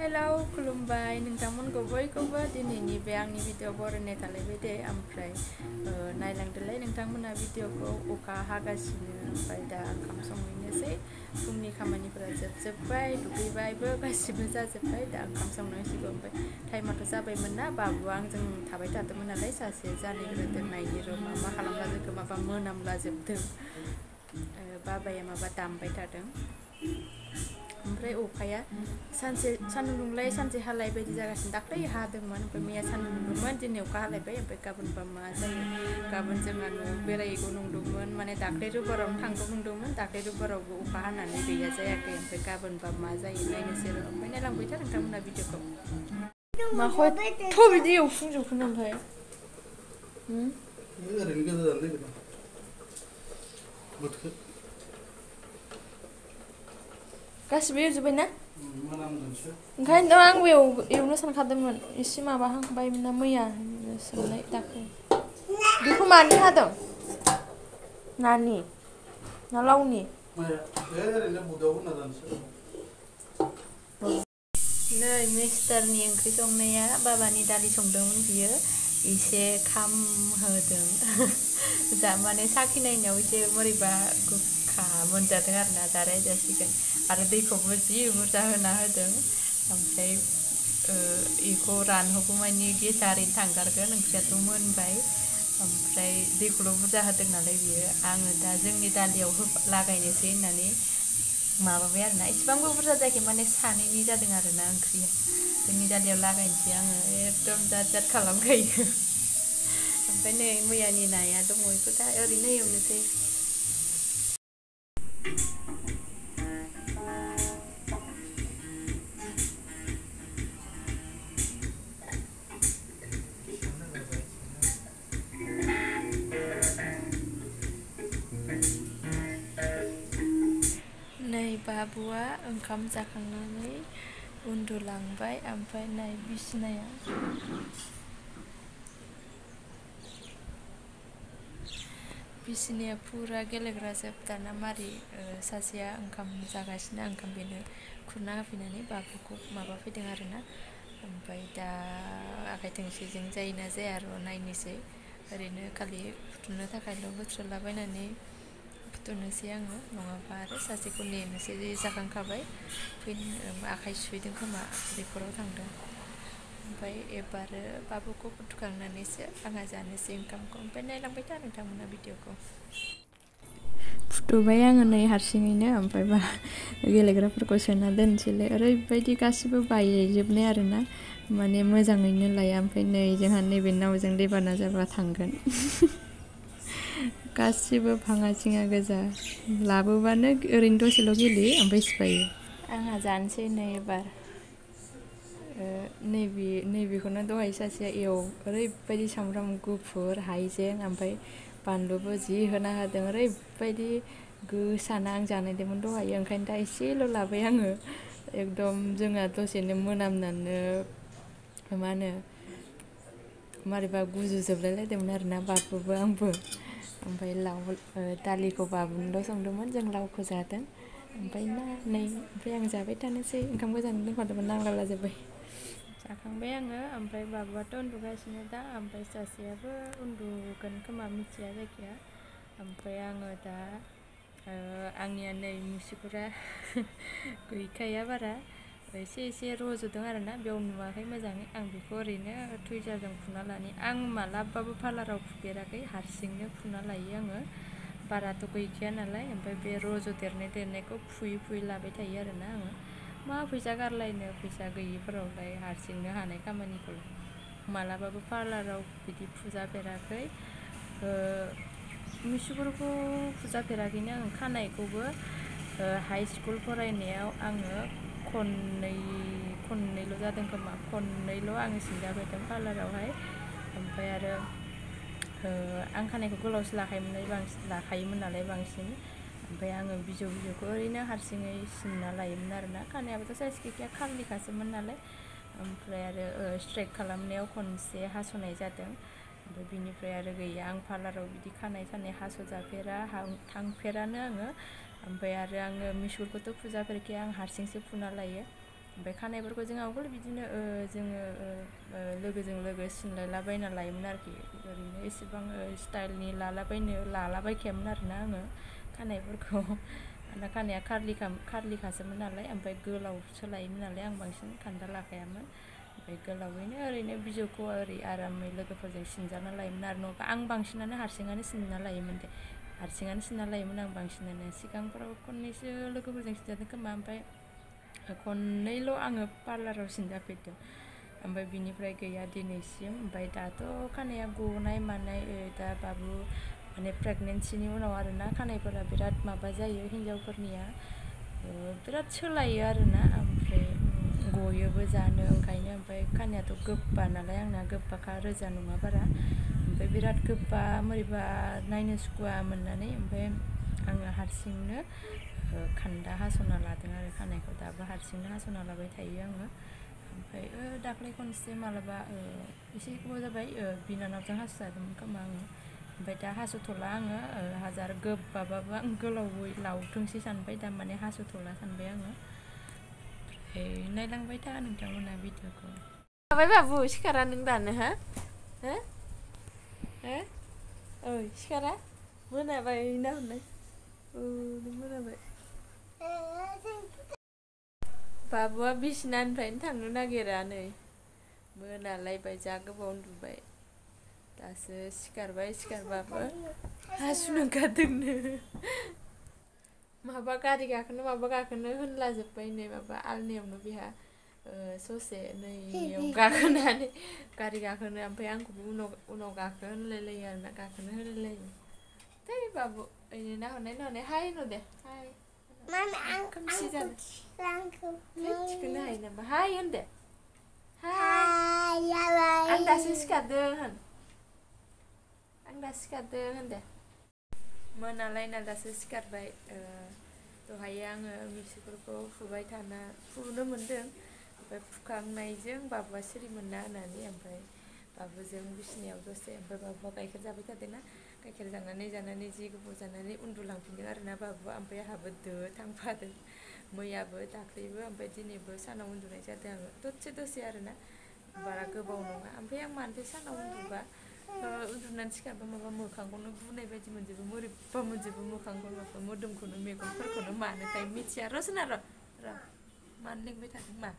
hello खुलुमबाय नोंथांमोनखौ बयखौबो दिनैनि बे आंनि भिडिअ बरायनाय थालायबाय दे ओमफ्राय नायलांदोलाय नोंथांमोना भिडिअखौ अखा हागासिनो ओमफ्राय दा ओंखाम संहैनोसै फुंनि खामानिफोरा जोबजोब्बाय दुगैबायबो गासिबो जाजोब्बाय दा ओंखाम संनांसिगौ ओमफ्राय टाइमाथ' जाबायमोन ना बाबुआ आंजों थाबाय थादोंमोन नालाय सासे जानायग्रोदों नायनि र' मा खालामला जोंखौ माबा मोनामला जोबदों बाबाया माबा दामबाय थादों ओमफ्राय अखाया सानसे सान्दुं दुंलाय सानसे हालाय बायदि जागासिनो दाख्लै हादोंमोन ओमफ्राय मैया सान्दुं दुंदोंमोन दिनै अखा हालायबाय ओमफ्राय गाबोनबा मा जायो गाबोन जोंहा न'आव बेरायहैगौ नंदोंमोन माने दाख्लै रबिबारावनो थांगौ नंदोंमोन दाख्लै रबिबारावबो अखा हानानै गैया जायाखै ओमफ्राय गाबोनबा मा जायो नायनोसै र' ओमफ्राय नायलांबाय था नोंथांमोना भिडिअखौ माखौ एथ' बिदि एवफुंजोबखो ओमफ्राय ओरैनो गोजा जानो नागिरदों बुटखौ गासिबो एवजोब्बाय ना मोनामदोंसो ओंखायनोथ' आंबो एवनो सानखादोंमोन एसे माबाहांबायमोन ना मैया सोमनाय दाख्लै बेखौ मानि हादों नानि ना लावनि ओरैनो बुटआव होना जानोसै नै मिस्टारनि ओंख्रि संनाया बाबानि दालि संदोंमोन बियो एसे खामहोदों जा माने साखिनायनायाव एसे बोरैबा गोखा मोनजादों आरोना दा रायजासिगोन आरो दैखौबो जि बुरजा होना होदों ओमफ्राय बेखौ रानहोगौमानि गेसा ओरैनो थांगारगोन ओंख्रियाथ' मोनबाय ओमफ्राय दैखौल' बुरजा होदों नालाय बियो आङो दा जोंनि दालियाव लागायनोसै होननानै माबाबाय आरोना इसिबांबो बुरजा जायाखै माने सानैनि जादों आरोना ओंख्रिया जोंनि दालियाव लागायनोसै आङो एकदम जाद जाद खालामखायो ओमफ्राय नै मैयानि नाया दङ बेखौ दा ओरैनो एवनोसै नै बाबुआ ओंखाम जाखांनानै उन्दुलांबाय ओमफ्राय नाय बिसिनाया बिसिनाया फुरा गेलेग्रा जोब दाना मारै सासेया ओंखाम जागासिनो ओंखाम बेनो खुरना होफैनानै बाबुखौ माबा फैदों आरोना ओमफ्राय दा आखाइ थोंसेजों जायोना जाया र' नायनोसै ओरैनो खालि फुथुनो थाखायल' बोथ्रोदलाबायनानै फुथुनोसै आङो नङाबा आरो सासेखौ नेनोसै जाखांखाबाय आखाइ सुहैदों खोमा दैखराव थांदों ओमफ्राय एबारो बाबुखौ फुथुखांनानैसो आंहा जानोसै ओंखामखौ ओमफ्राय नायलांबाय था नोंथांमोना भिडिअखौ फुथुबाय आङो नै हारसिङैनो ओमफ्राय गेलेग्राफोरखौ सोना दोनसैलाय ओरैबायदि गासिबो बायजोबनाय आरोना माने मोजाङैनो लाया ओमफ्राय नै जोंहा नैबे नावजों दैबाना जाबा थांगोन गासिबो भाङा सिङा गोजा लाबोबानो ओरैनो दसेल' गेलेयो ओमफ्राय सिफायो आंहा जानोसै नै एबार नैबेखौनो दहाय सासेया ओरैबायदि सामब्राम गुफुर हाइजें ओमफ्राय बानलुबो जि होना होदों ओरैबायदि गोसाना आं जानायदोंमोन दहाय ओंखायनो दा एसेल' लाबाय आङो एकदम जोंहा दसेनो मोनामनानो मा होनो मारैबा गुजुजोबलायलायदोंमोन आरोना बाबुबो आंबो ओमफ्राय दालिखौ बाबुनोल' संदोंमोन जों लावखौ जादों ओमफ्राय आं जाबाय थानोसै ओंखाम गोजांनो दोनखादोंमोन नांलाला जोब्बाय जाखांबाय आङो ओमफ्राय बाबुआथ' उन्दुगासिनो दा ओमफ्राय सासेयाबो उन्दुगोन खोमा मिथिया जायखिया ओमफ्राय आङो दा आंनिया नै मुसुगुरा गैखाया बारा एसे एसे रज'दों आरोना बेयाव नुवाखै मोजाङै आं बेखौ ओरैनो टुइजारजों फुना लानि आं मालाबाबो पार्लाराव फुफेराखै हारसिंनो फुना लायो आङो बाराथ' गैखाया नालाय ओमफ्राय बे देरनायखौ फुयै लाबाय थायो आरोना आङो मा फैसा गारलायनो फैसा गैयिफोरावलाय हारसिंनो हानाय खामानिखौलाय मालाबाबो पार्लाराव बिदि फुजाफेराखै मुसुगुरखौ फुजाफेराखैनो आं खानायखौबो हाइ स्कुल फरायनायाव आङो खननैल' जादों खोमा खननैल' आङो सिनजाफेरदों पार्लारावहाय ओमफ्राय आरो आं खानायखौ गोलावसो लाखायोमोन नालाय बांसिन ओमफ्राय आङो बिजौखौ ओरैनो हारसिङै सिनना लायोमोन आरोना खानायाबोथ' साइस गैखाया खारलिखासोमोन नालाय ओमफ्राय आरो स्ट्रेट खालामनायाव खनसे हास'नाय जादों ओमफ्राय बिनिफ्राय आरो गैया आं पार्लाराव बिदि खानाय हास'जाफेरा थांफेरानो आङो ओमफ्राय आरो आङो मुसुगुरखौथ' फुजाफेरखाया आं हारसिंसो फुना लायो ओमफ्राय खानायफोरखौ जों आवगोल बिदिनो जोङो लोगोजों लोगो सिनलायलाबायना लायोमोन आरोखि ओरैनो एसेबां स्टाइलनि लालाबायखायामोन आरोना आङो खानायफोरखौ आंना खानाया खारलिखासोमोन नालाय ओमफ्राय गोलावसो लायोमोन नालाय आं बांसिन खान्दा लाखायामोन ओमफ्राय गोलावैनो ओरैनो बिजौखौ ओरै आरामै लोगोफोरजों सिनजाना लायोमोन आरो नङाबा आं बांसिनानो हारसिङानो सिनना लायोमोन दे हारसिङानो सिनना लायोमोन आं बांसिनानो सिगांफोराव खननैसो लोगोफोरजों सिनजादों खोमा ओमफ्राय खननैल' आङो पार्लाराव सिनजाफेरदों ओमफ्राय बिनिफ्राय गैया दिनैसिम ओमफ्राय दाथ' खानाया गनाय मानाय दा बाबु माने प्रेगनेन्सिनि उनाव आरोना खानायफोरा बिराद माबा जायो हिन्जावफोरनिया बिराद सोलायो आरोना ओमफ्राय गयोबो जानो ओंखायनो ओमफ्राय खानायाथ' गोबा नालाय आंना गोबाखा रोजा नङा बारा ओमफ्राय बिराद गोबा बोरैबा नायनो सुखुवा मोननानै ओमफ्राय आङो हारसिंनो खान्दा हास'ना लादों आरो खानायखौ दाबो हारसिंनो हास'ना लाबाय थायो आङो ओमफ्राय दाख्लै खनसे मालाबा एसे गोबाव जाबाय बिनानावजों हास'जादोंमोन खोमा आङो ओमफ्राय दा हास'थ'ला आङो हाजार गोबाबाबो आं गोलावै लावथोंसै सानबाय दा माने हास'थ'ला सानबाय आङो ओमफ्राय नायलांबाय था नोंथांमोना भिडिअखौ माबाय बाबु सिखारा नों दानो हो हो हो ओइ सिखारा मोनाबाय ना हरनाय नों मोनाबाय बाबुआ बिसिनानिफ्रायनो थांनो नागिरा नै मोनालायबाय जा गोबाव उन्दुबाय दासो सिखारबाबो हासुनो ओंखारदोंनो माबा गारि गाखोनो होनलाजोब्बाय नै माबा आलनायावनो बेहा ससे नैयाव गाखोनानै गारि गाखोनो ओमफ्राय आंखौबो उनाव गाखो होनलायलायो आरोना गाखोनो होलायलायो दै बाबु ओरैनो नाहरनाय हाय होनो दे हाय खोमसि जादों थिखोनो हायो नामा हाय होन दे हाय आं दासो सिखारदों होन दे मोनालायना दासो सिखारबाय दहायो आङो मिक्सिफोरखौ फुनो मोन्दों ओमफ्राय फुखांनायजों बाबुआ सिरि मोनना होननानै ओमफ्राय बाबुजों बिसिनायाव दसे ओमफ्राय बाबुआ गाइखेर जाबाय थादोंना गाइखेर जानानै जि गोबाव जानानै उन्दुलांफिनदों आरोना बाबुआ ओमफ्राय आंहाबो थांफादों मैयाबो दाख्लैबो ओमफ्राय दिनैबो सानाव उन्दुनाय जादों आङो दसे आरोना बारा गोबाव नङा ओमफ्राय आं मानोथो सानाव उन्दुनानै सिखारबा माबा मोखांखौनो बुनाय बायदि मोनजोबो मोरैबा मोनजोबो मोखांखौनो मोदोमखौनो मेगनफोरखौनो मानोथाय मिथिया र'सना र' मानो लेंबाय थादों मा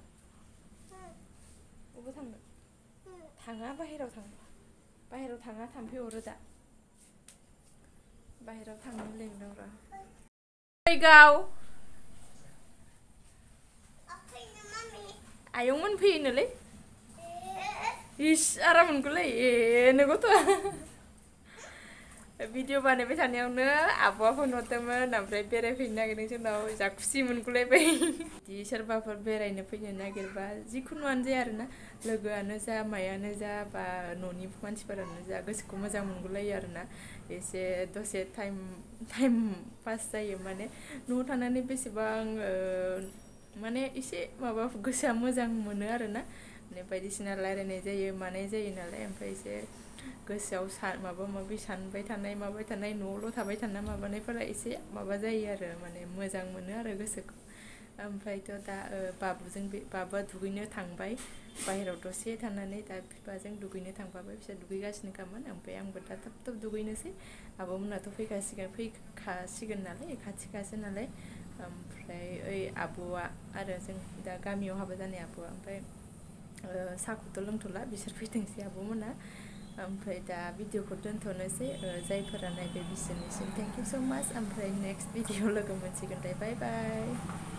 बबाव थांनो थाङा बाहेराव थाङा थाम्फै अरो दा बाहेराव थांनो लेंदों र' फैगाव आयंमोन फैयोनोलै इस आराम मोनगौलै नोंगौथ' भिडिअ बानायबाय थानायावनो आब'आ फन हरदोंमोन ओमफ्राय बेरायफैनो नागिरदों जोंनाव जा खुसि मोनगुलायबाय बिदि सोरबाफोर बेरायनो फैनो नागिरबा जिखुनुआनो जाया आरोना लोगोआनो जा मायानो जा बा न'नि मानसिफोरानो जा गोसोखौ मोजां मोनगुलायो आरोना एसे दसे टाइम पास जायो माने न'आव थानानै बेसेबां माने एसे माबा गोसोआ मोजां मोनो आरोना माने बायदिसिना रायलायनाय जायो मानाय जायो नालाय ओमफ्राय एसे गोसोआव माबा माबि सानबाय थानाय न'आवल' थाबाय थाना माबानायफोरा एसे माबा जायो आरो माने मोजां मोनो आरो गोसोखौ ओमफ्रायथ' दा बाबुआ दुगैनो थांबाय बाहेराव दसे थानानै दा बिफाजों दुगैनो थांफाबाय बिसोर दुगैगासिनोखामोन ओमफ्राय आंबो दा थाब दुगैनोसै आब'मोनाथ' फैखासिगोन नालाय खाथिखासो नालाय ओमफ्राय ओइ आब'आ आरो जों दा गामियाव हाबा जानाय आब'आ ओमफ्राय साहाखौथ' लोंथ'ला बिसोर फैथोंसै आब'मोना ओमफ्राय दा भिडिअखौ दोनथ'नोसै जायफोरा नायबाय बिसोरनिसिम थेंक इउ स' माच ओमफ्राय नेक्स्ट भिडिअ लोगो मोनसिगोन दे बाय बाय